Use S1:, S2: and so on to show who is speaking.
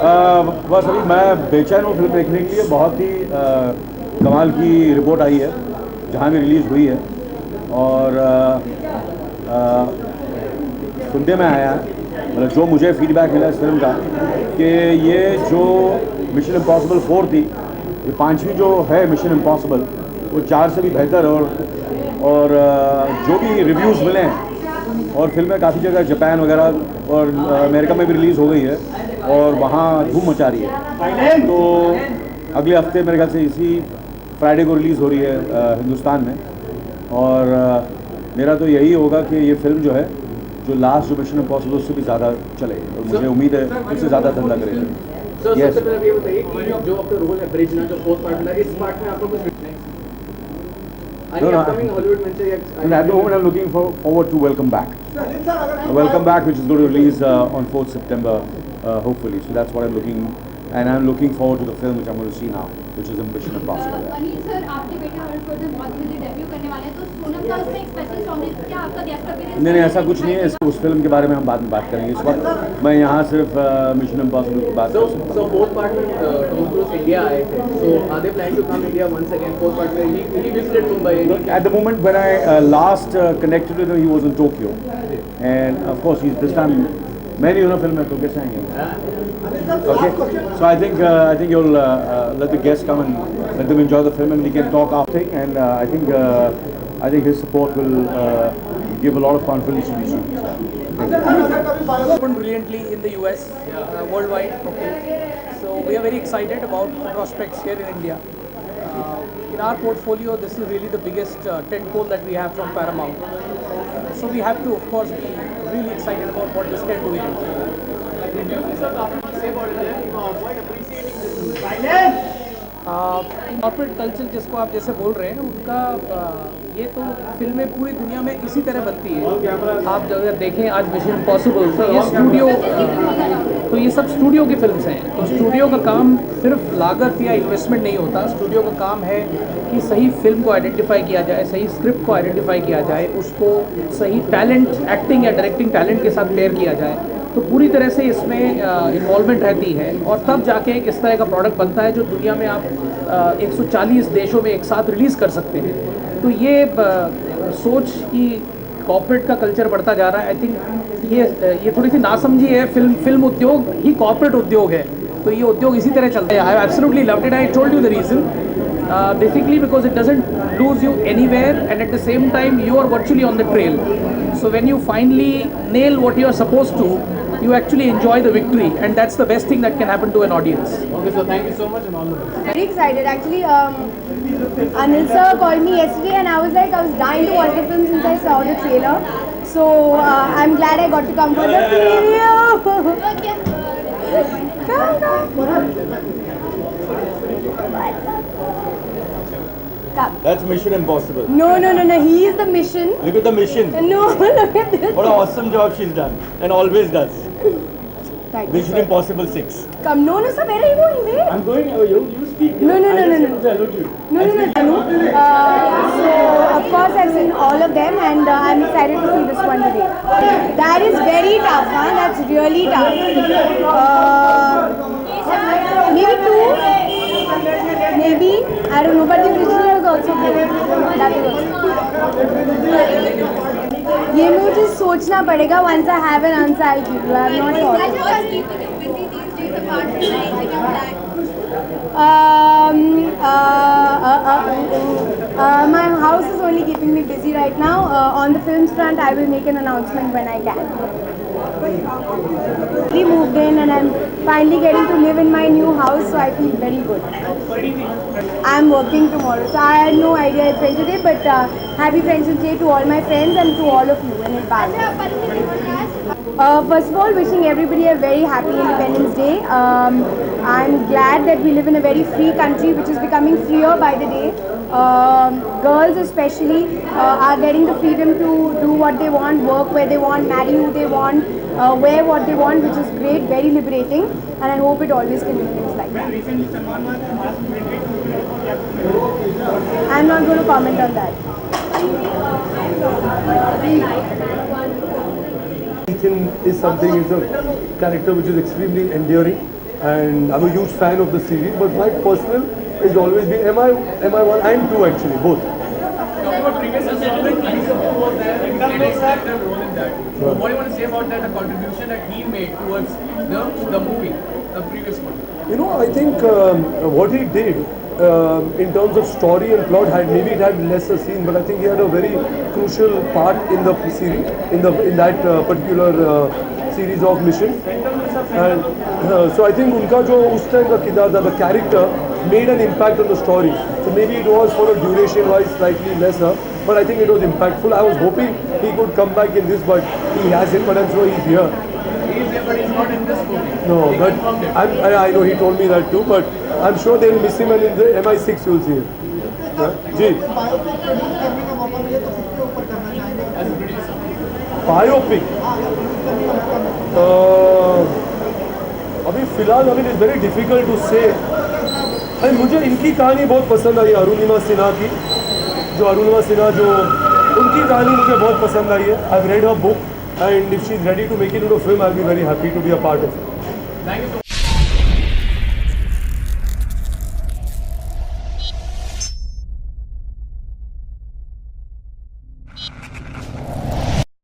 S1: बस अभी मैं बेचैन हूँ फिल्म देखने के लिए। बहुत ही कमाल की रिपोर्ट आई है जहाँ भी रिलीज़ हुई है। और सुनने में आया मतलब जो मुझे फीडबैक मिला इस फिल्म का कि ये जो मिशन इम्पॉसिबल 4 थी, ये पांचवी जो है मिशन इम्पॉसिबल वो 4 से भी बेहतर है। और जो भी रिव्यूज़ मिले हैं और फिल्में काफ़ी जगह जापान वगैरह और अमेरिका में भी रिलीज़ हो गई है और वहाँ धूम मचा रही है। तो अगले हफ्ते मेरे ख्याल से इसी फ्राइडे को रिलीज़ हो रही है हिंदुस्तान में। और मेरा तो यही होगा कि ये फिल्म जो है जो लास्ट जो मिशन इम्पॉसिबल उससे भी ज़्यादा चले और मुझे उम्मीद है उससे ज़्यादा धंधा करेगी।
S2: सबसे पहले आप ये बताइए कि जो आपका रोल है ब्रिजना जो फोर्थ पार्ट में, इस पार्ट में आपको कुछ
S1: No, no, at the moment I'm looking forward to Welcome Back. Welcome Back, which is going to release on 4th September, hopefully. So that's what I'm looking, and I'm looking forward to the film which I'm going to see now, which is Mission Impossible.
S3: Anil sir, आपके बेटे हर्षवर्धन बहुत जल्दी debut करने वाले हैं, तो सोनम का उसमें एक स्पेशल सॉन्ग है, क्या आपका गेस्ट अपीयरेंस?
S1: नहीं, ऐसा कुछ नहीं है। उस फिल्म के बारे में हम बाद में बात करेंगे। इस वक्त मैं यहाँ सिर्फ मिशन इम्पॉसिबल की बात कर सकता हूँ।
S2: So fourth part में टॉम क्रूज इंडिया आए थे, so are they planning to come India once again? Fourth part में he visited Mumbai.
S1: At the moment when I last connected with him, he was in Tokyo, and of course he's this time मैं नहीं हूँ ना film में, तो कैसे आएंगे? Okay, so I think you'll let the guests come and let them enjoy the film and we can talk after, and I think his support will give a lot of confidence to these students.
S4: Opened brilliantly in the US, worldwide. Okay, so we are very excited about the prospects here in India. In our portfolio, this is really the biggest tentpole that we have from Paramount. So we have to, of course, be really excited about what this can do in India. Corporate culture जिसको आप जैसे बोल रहे हैं उनका ये तो फिल्में पूरी दुनिया में इसी तरह बनती है। आप अगर देखें आज मिशन इम्पॉसिबल तो ये सब स्टूडियो की फिल्म्स हैं। तो स्टूडियो का काम सिर्फ लागत या इन्वेस्टमेंट नहीं होता। स्टूडियो का काम है कि सही फिल्म को आइडेंटिफाई किया जाए, सही स्क्रिप्ट को आइडेंटिफाई किया जाए, उसको सही टैलेंट, एक्टिंग या डायरेक्टिंग टैलेंट के साथ पेयर किया जाए। तो पूरी तरह से इसमें इन्वॉल्वमेंट रहती है और तब जाके इस तरह का प्रोडक्ट बनता है जो दुनिया में आप 140 देशों में एक साथ रिलीज़ कर सकते हैं। तो ये सोच कि कॉर्पोरेट का कल्चर बढ़ता जा रहा है, आई थिंक ये थोड़ी सी नासमझी है। फिल्म उद्योग ही कॉर्पोरेट उद्योग है, तो ये उद्योग इसी तरह चलता है। I have absolutely loved it. I told you the reason, basically because it doesn't lose you anywhere and at the same time you are virtually on the trail. So when you finally nail what you are supposed to, you actually enjoy the victory, and that's the best thing that can happen to an audience.
S2: Okay, so thank you so much and all the best.
S5: Very excited actually. Anil sir called me yesterday and I was dying to watch the film since I saw the trailer. So I'm glad I got to come for the preview. Come.
S1: That's Mission Impossible.
S5: No. He is the mission.
S1: Look at the mission.
S5: No, look at this.
S1: What an awesome job she's done and always does.
S5: Thank you,
S1: Mission
S5: sir.
S1: Impossible 6.
S5: Come. No, sir. Where are you going? Wait.
S1: I'm going. You speak.
S5: No.
S1: Hello to you.
S5: No. So, of course, I've seen all of them and I'm excited to see this one today. That is very tough, huh? That's really tough. Maybe 2. Maybe. I don't know, but the original was also good. That is also. ये मुझे सोचना पड़ेगा. Once I have an answer, I'll give you. I'm not sure.
S3: What's keeping you busy these days apart from writing your plan?
S5: My house is only keeping me busy right now. On the films front, I will make an announcement when I can. We moved in and I'm finally getting to live in my new house, so I feel very good. I'm working tomorrow, so I had no idea it's Friendship Day, but happy Friendship Day to all my friends and to all of you in advance. First of all, wishing everybody a very happy Independence Day. I'm glad that we live in a very free country which is becoming freer by the day. Girls especially are getting the freedom to do what they want, work where they want, marry who they want, wear what they want, which is great, very liberating, and I hope it always continues like that. I'm not going to comment on that.
S6: Ethan is a character which is extremely enduring, and I'm a huge fan of the series. But my personal is always been MI1 and 2 actually, both.
S2: Talking about previous installment, Elijah Wood was there and he played a character role in that. So what do you want to say about that, the contribution that he made towards the movie, the previous one?
S6: You know, I think what he did in terms of story and plot maybe it had lesser scene, but I think he had a very crucial part in the series, in that particular series of Mission. And so I think unka jo us time ka kidar tha, the character made an impact on the story. So maybe it was for a duration wise slightly lesser, but I think it was impactful. I was hoping he could come back in this, but he hasn't, but I'm sure he's here.
S2: He is there, but he's not in this movie.
S6: No,
S2: He
S6: but
S2: confirmed it.
S6: I know he told me that too, but I'm sure they'll miss him, and in the MI6 you'll see him. Ji,
S2: As a producer.
S6: Biopic अभी फिलहाल it's very difficult to से। भाई मुझे इनकी कहानी बहुत पसंद आई, अरुणिमा सिन्हा की, जो उनकी कहानी मुझे बहुत पसंद आई है। I have read her book and if she is ready to make it into film I will be very happy to be a part of it.
S2: Thank you so much.